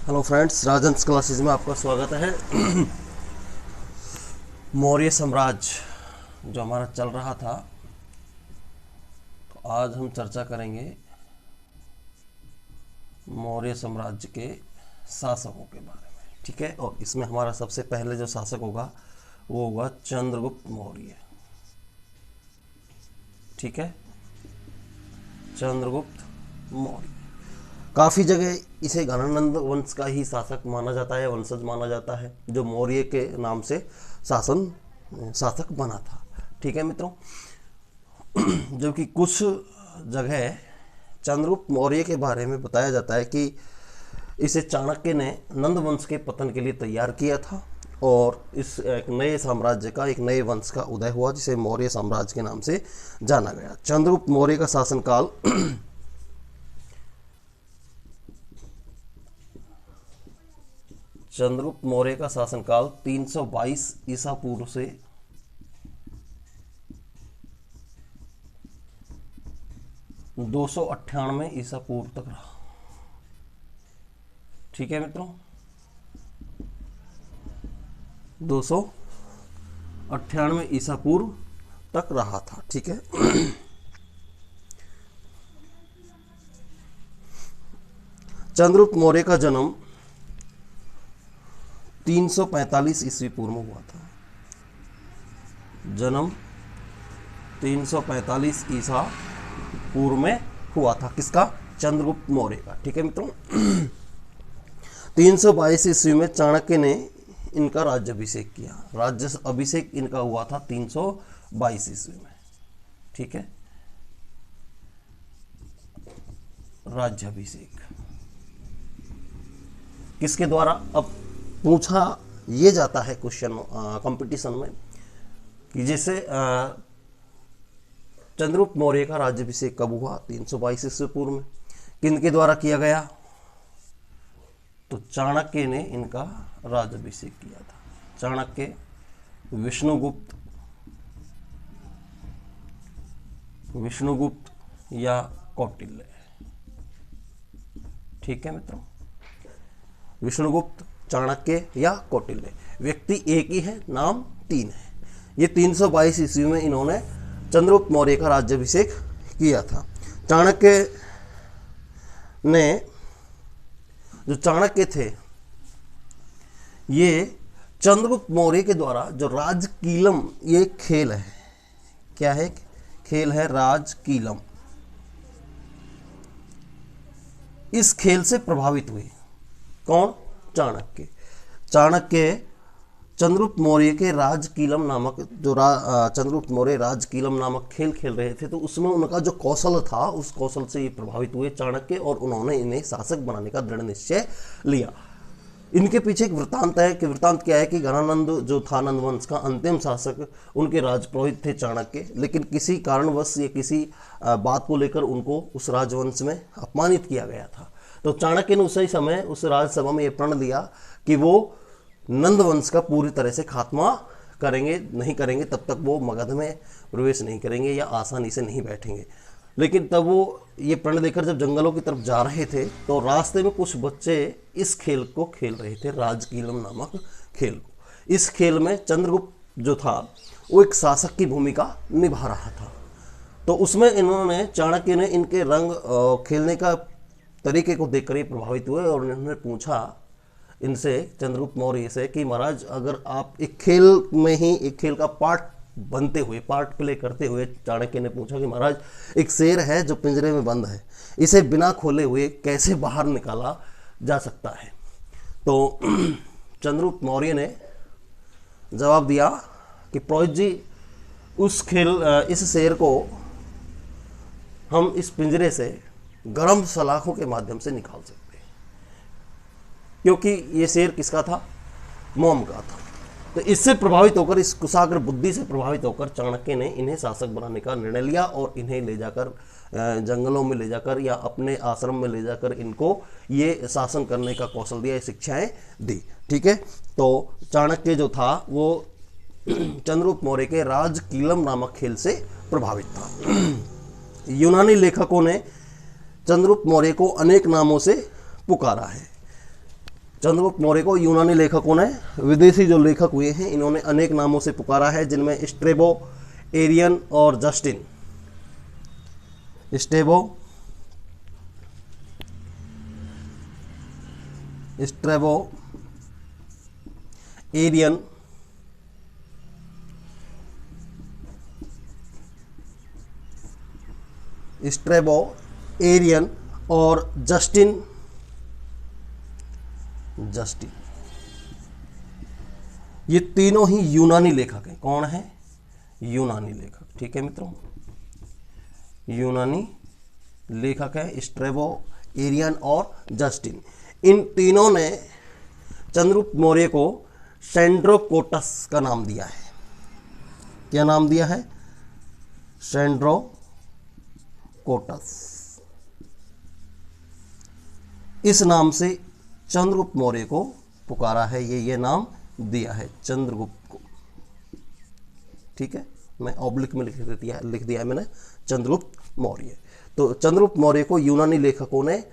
Hello friends, राजहंस classes में आपका स्वागत है। मौर्य साम्राज्य जो हमारा चल रहा था, तो आज हम चर्चा करेंगे मौर्य साम्राज्य के शासकों के बारे में। ठीक है, और इसमें हमारा सबसे पहले जो शासक होगा वो होगा चंद्रगुप्त मौर्य। ठीक है, चंद्रगुप्त मौर्य काफ़ी जगह इसे गणानंद वंश का ही शासक माना जाता है, वंशज माना जाता है, जो मौर्य के नाम से शासक बना था। ठीक है मित्रों, जबकि कुछ जगह चंद्रगुप्त मौर्य के बारे में बताया जाता है कि इसे चाणक्य ने नंद वंश के पतन के लिए तैयार किया था और इस एक नए साम्राज्य का, एक नए वंश का उदय हुआ जिसे मौर्य साम्राज्य के नाम से जाना गया। चंद्रगुप्त मौर्य का शासनकाल चंद्रगुप्त मौर्य का शासनकाल 322 ईसा पूर्व से 298 ईसा पूर्व तक रहा। ठीक है मित्रों, 298 ईसा पूर्व तक रहा था। ठीक है, चंद्रगुप्त मौर्य का जन्म 345 ईस्वी पूर्व में हुआ था। जन्म 345 ईसा पूर्व में हुआ था। किसका? चंद्रगुप्त मौर्य का। ठीक है मित्रों, 322 ईस्वी में चाणक्य ने इनका राज्याभिषेक किया। राज्य अभिषेक इनका हुआ था 322 ईस्वी में। ठीक है, राज्याभिषेक किसके द्वारा? अब पूछा ये जाता है क्वेश्चन कंपटीशन में कि जैसे चंद्रगुप्त मौर्य का राज्याभिषेक कब हुआ? 322 ईस्वी पूर्व में। किनके द्वारा किया गया? तो चाणक्य ने इनका राज्याभिषेक किया था। चाणक्य, विष्णुगुप्त या कौटिल्य। ठीक है मित्रों, विष्णुगुप्त, चाणक्य या कौटिल्य। व्यक्ति एक ही है, नाम तीन है। ये 322 ईस्वी में इन्होंने चंद्रगुप्त मौर्य का राज्याभिषेक किया था। जो चाणक्य थे, ये चंद्रगुप्त मौर्य के द्वारा जो राजकीलम, ये खेल है, क्या है? खेल है राजकीलम। इस खेल से प्रभावित हुए। कौन? चाणक्य चंद्रगुप्त मौर्य के राजकीलम नामक चंद्रगुप्त मौर्य राजकीलम नामक खेल खेल रहे थे, तो उसमें उनका जो कौशल था, उस कौशल से ये प्रभावित हुए चाणक्य, और उन्होंने इन्हें शासक बनाने का दृढ़ निश्चय लिया। इनके पीछे एक वृत्तांत है कि वृत्तांत क्या है कि गणानंद जो था नंद वंश का अंतिम शासक, उनके राजपुरोहित थे चाणक्य, लेकिन किसी कारणवश या किसी बात को लेकर उनको उस राजवंश में अपमानित किया गया था। तो चाणक्य ने उसी समय उस राजसभा में यह प्रण लिया कि वो नंद वंश का पूरी तरह से खात्मा नहीं करेंगे, तब तक वो मगध में प्रवेश नहीं करेंगे या आसानी से नहीं बैठेंगे। लेकिन तब वो ये प्रण लेकर जब जंगलों की तरफ जा रहे थे, तो रास्ते में कुछ बच्चे इस खेल को खेल रहे थे, राजकीलम नामक खेल को। इस खेल में चंद्रगुप्त जो था वो एक शासक की भूमिका निभा रहा था। तो उसमें इन्होंने, चाणक्य ने इनके रंग खेलने का तरीके को देखकर ही प्रभावित हुए और उन्होंने पूछा इनसे, चंद्रगुप्त मौर्य से, कि महाराज अगर आप एक खेल में ही एक खेल का पार्ट प्ले करते हुए, चाणक्य ने पूछा कि महाराज एक शेर है जो पिंजरे में बंद है, इसे बिना खोले हुए कैसे बाहर निकाला जा सकता है? तो चंद्रगुप्त मौर्य ने जवाब दिया कि पुरोहित जी, इस शेर को हम इस पिंजरे से गर्म सलाखों के माध्यम से निकाल सकते हैं, क्योंकि ये शेर किसका था? मोम का था। तो इससे प्रभावित होकर, इस कुशाग्र बुद्धि से प्रभावित होकर चाणक्य ने इन्हें शासक बनाने का निर्णय लिया और इन्हें ले जाकर जंगलों में ले जाकर या अपने आश्रम में ले जाकर इनको ये शासन करने का कौशल दिया, ये शिक्षाएं दी। ठीक है, तो चाणक्य जो था वो चंद्रगुप्त मौर्य के राजकीलम नामक खेल से प्रभावित था। यूनानी लेखकों ने चंद्रगुप्त मौर्य को अनेक नामों से पुकारा है। चंद्रगुप्त मौर्य को यूनानी लेखकों ने, विदेशी जो लेखक हुए हैं, इन्होंने अनेक नामों से पुकारा है, जिनमें स्ट्रेबो, एरियन और जस्टिन। स्ट्रेबो, एरियन, और जस्टिन। ये तीनों ही यूनानी लेखक हैं। कौन है? यूनानी लेखक। ठीक है मित्रों, यूनानी लेखक है स्ट्रेबो, एरियन और जस्टिन। इन तीनों ने चंद्रगुप्त मौर्य को सेंड्रोकोटस का नाम दिया है। क्या नाम दिया है? सेंड्रोकोटस। इस नाम से चंद्रगुप्त मौर्य को पुकारा है, ये नाम दिया है चंद्रगुप्त को। ठीक है, मैं ऑब्लिक में लिख दिया है मैंने चंद्रगुप्त मौर्य। तो चंद्रगुप्त मौर्य को यूनानी लेखकों ने,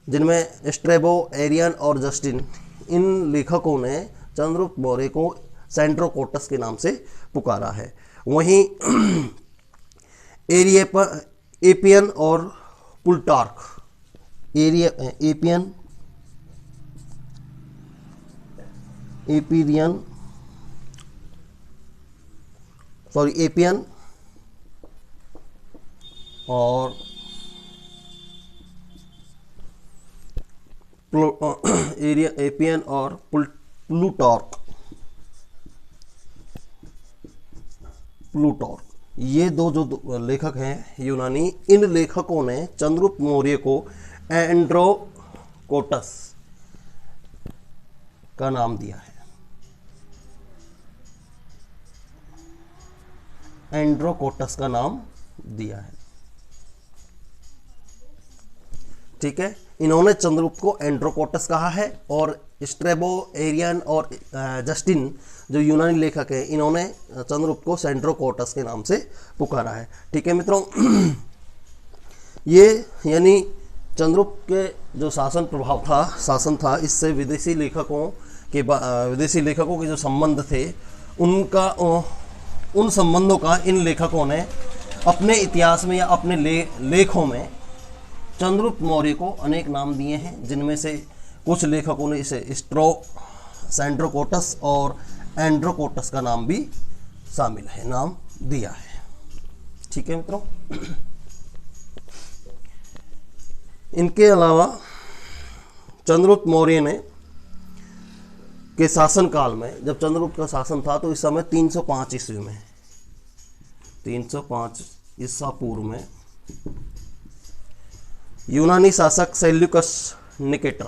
जिनमें स्ट्रेबो, एरियन और जस्टिन, इन लेखकों ने चंद्रगुप्त मौर्य को सेंड्रोकोटस के नाम से पुकारा है। वहीं एपियन और प्लूटार्क, एपियन और एपियन और प्लूटार्क, ये दो जो लेखक हैं यूनानी, इन लेखकों ने चंद्रगुप्त मौर्य को एंड्रोकोटस का नाम दिया है। एंड्रोकोटस का नाम दिया है। ठीक है, इन्होंने चंद्रगुप्त को एंड्रोकोटस कहा है, और स्ट्रेबो, एरियन और जस्टिन जो यूनानी लेखक हैं, इन्होंने चंद्रगुप्त को सेंड्रोकोटस के नाम से पुकारा है। ठीक है मित्रों, ये यानी चंद्रगुप्त के जो शासन था, इससे विदेशी लेखकों के जो संबंध थे, उन संबंधों का इन लेखकों ने अपने इतिहास में या अपने लेखों में चंद्रगुप्त मौर्य को अनेक नाम दिए हैं, जिनमें से कुछ लेखकों ने इसे सेंड्रोकोटस और एंड्रोकोटस का नाम भी शामिल है, नाम दिया है। ठीक है मित्रों, इनके अलावा चंद्रगुप्त मौर्य ने के शासनकाल में, जब चंद्रगुप्त का शासन था, तो इस समय 305 ईस्वी में, 305 ईसा पूर्व में यूनानी शासक सेल्यूकस निकेटर,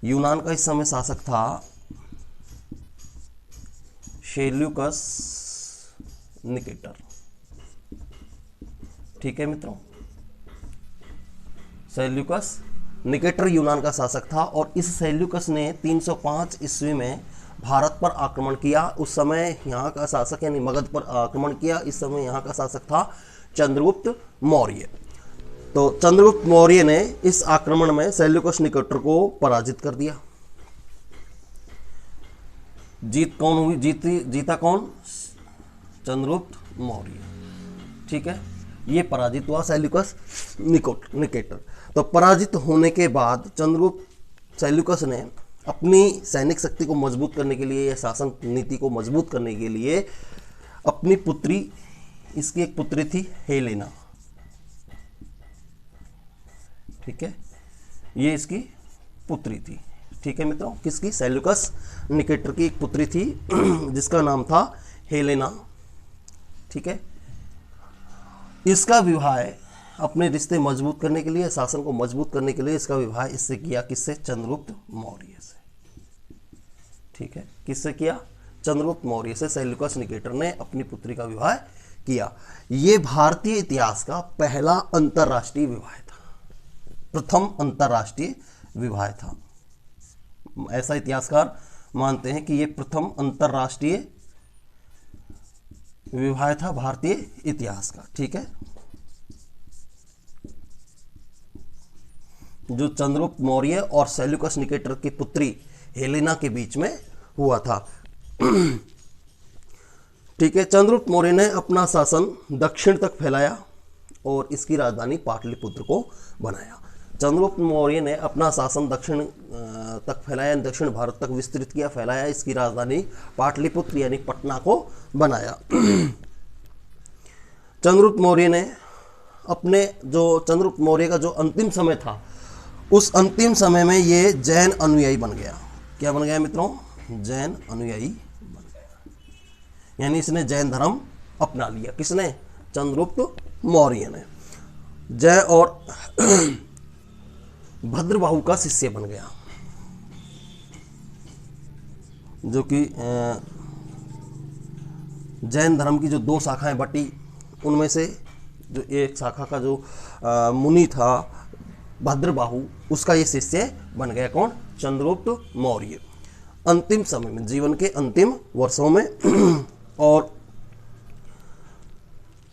यूनान का इस समय शासक था सेल्यूकस निकेटर। ठीक है मित्रों, सेल्यूकस निकेटर यूनान का शासक था, और इस सेल्यूकस ने 305 ईस्वी में भारत पर आक्रमण किया। उस समय यहाँ का शासक यानी मगध पर आक्रमण किया। इस समय यहाँ का शासक था चंद्रगुप्त मौर्य। तो चंद्रगुप्त मौर्य ने इस आक्रमण में सेल्यूकस निकेटर को पराजित कर दिया। जीत कौन हुई? जीता कौन? चंद्रगुप्त मौर्य। ठीक है, ये पराजित हुआ सेल्यूकस निकेटर। तो पराजित होने के बाद सेल्यूकस ने अपनी सैनिक शक्ति को मजबूत करने के लिए या शासन नीति को मजबूत करने के लिए अपनी पुत्री, इसकी एक पुत्री थी हेलेना। ठीक है, ये इसकी पुत्री थी। ठीक है मित्रों, किसकी? सेल्यूकस निकेटर की एक पुत्री थी जिसका नाम था हेलेना। ठीक है, इसका विवाह अपने रिश्ते मजबूत करने के लिए, शासन को मजबूत करने के लिए इसका विवाह इससे किया। किससे? चंद्रगुप्त मौर्य से। ठीक है, किससे किया? चंद्रगुप्त मौर्य से सेल्यूकस निकेटर ने अपनी पुत्री का विवाह किया। यह भारतीय इतिहास का पहला अंतरराष्ट्रीय विवाह था, प्रथम अंतरराष्ट्रीय विवाह था। ऐसा इतिहासकार मानते हैं कि यह प्रथम अंतरराष्ट्रीय विवाह था भारतीय इतिहास का। ठीक है, जो चंद्रगुप्त मौर्य और सेल्यूकस निकेटर की पुत्री हेलेना के बीच में हुआ था। ठीक है, चंद्रगुप्त मौर्य ने अपना शासन दक्षिण तक फैलाया और इसकी राजधानी पाटलिपुत्र को बनाया। चंद्रगुप्त मौर्य ने अपना शासन दक्षिण तक फैलाया, दक्षिण भारत तक विस्तृत किया, फैलाया, इसकी राजधानी पाटलिपुत्र यानी पटना को बनाया। चंद्रगुप्त मौर्य ने चंद्रगुप्त मौर्य का जो अंतिम समय था, उस अंतिम समय में ये जैन अनुयायी बन गया। क्या बन गया मित्रों? जैन अनुयायी बन गया, यानी इसने जैन धर्म अपना लिया। किसने? चंद्रगुप्त मौर्य ने। जय और भद्रबाहु का शिष्य बन गया, जो कि जैन धर्म की जो 2 शाखाएं बटी, उनमें से जो एक शाखा का जो मुनि था भद्रबाहु, उसका ये शिष्य बन गया। कौन? चंद्रगुप्त मौर्य। अंतिम समय में, जीवन के अंतिम वर्षों में और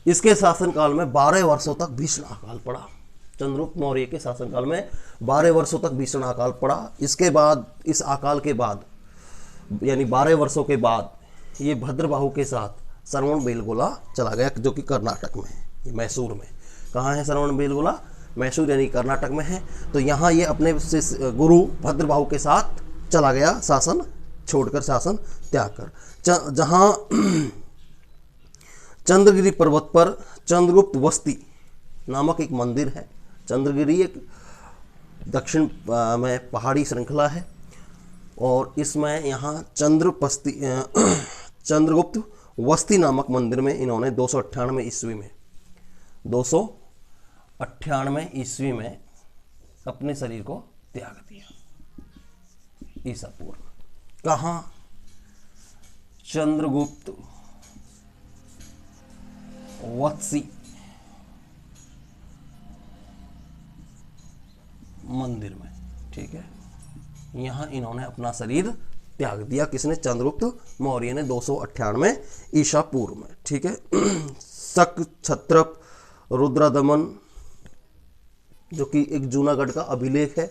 इसके शासनकाल में 12 वर्षों तक भीषण अकाल पड़ा। चंद्रगुप्त मौर्य के शासनकाल में 12 वर्षों तक भीषण अकाल पड़ा। इसके बाद, इस अकाल के बाद, यानी 12 वर्षों के बाद, ये भद्रबाहु के साथ श्रवणबेलगोला चला गया, जो कि कर्नाटक में है, मैसूर में। कहाँ है श्रवणबेलगोला? मैसूर यानी कर्नाटक में है। तो यहाँ ये अपने गुरु भद्रबाहु के साथ चला गया, शासन छोड़कर, शासन त्याग कर। जहाँ चंद्रगिरी पर्वत पर चंद्रगुप्त वस्ती नामक एक मंदिर है। चंद्रगिरी एक दक्षिण में पहाड़ी श्रृंखला है और इसमें यहाँ चंद्रगुप्त वस्ती नामक मंदिर में इन्होंने 298 ईस्वी में अपने शरीर को त्याग दिया, ईसा पूर्व। कहाँ? चंद्रगुप्त वत्सी मंदिर में। ठीक है, यहां इन्होंने अपना शरीर त्याग दिया। किसने? चंद्रगुप्त मौर्य ने 298 ईसा पूर्व में। ठीक है, शक क्षत्रप रुद्रदमन, जो कि एक जूनागढ़ का अभिलेख है,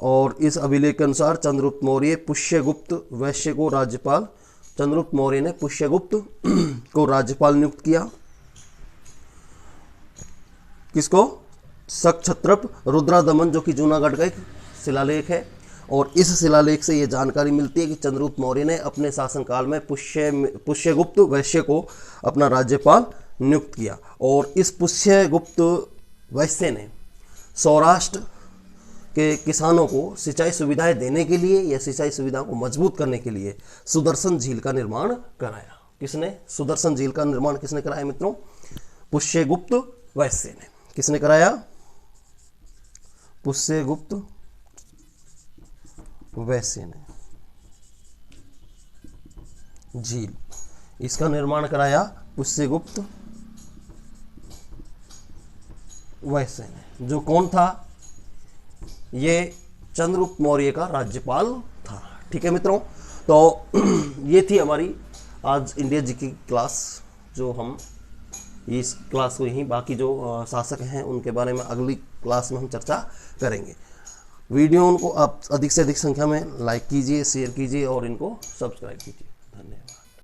और इस अभिलेख के अनुसार चंद्रगुप्त मौर्य पुष्यगुप्त वैश्य को राज्यपाल, चंद्रगुप्त मौर्य ने पुष्यगुप्त को राज्यपाल नियुक्त किया। किसको? शक-क्षत्रप रुद्रदमन, जो कि जूनागढ़ का एक शिलालेख है, और इस शिलालेख से ये जानकारी मिलती है कि चंद्रगुप्त मौर्य ने अपने शासनकाल में पुष्यगुप्त वैश्य को अपना राज्यपाल नियुक्त किया। और इस पुष्यगुप्त वैश्य ने सौराष्ट्र के किसानों को सिंचाई सुविधाएं देने के लिए या सिंचाई सुविधाओं को मजबूत करने के लिए सुदर्शन झील का निर्माण कराया। किसने? सुदर्शन झील का निर्माण किसने कराया मित्रों? पुष्यगुप्त वैश्य ने। किसने कराया? पुष्यगुप्त वैश्य ने झील, इसका निर्माण कराया पुष्यगुप्त वैश्य ने। जो कौन था? ये चंद्रगुप्त मौर्य का राज्यपाल था। ठीक है मित्रों, तो ये थी हमारी आज इंडिया जीके की क्लास, जो हम इस क्लास को यहीं, बाकी जो शासक हैं उनके बारे में अगली क्लास में हम चर्चा करेंगे। वीडियो उनको आप अधिक से अधिक संख्या में लाइक कीजिए, शेयर कीजिए और इनको सब्सक्राइब कीजिए।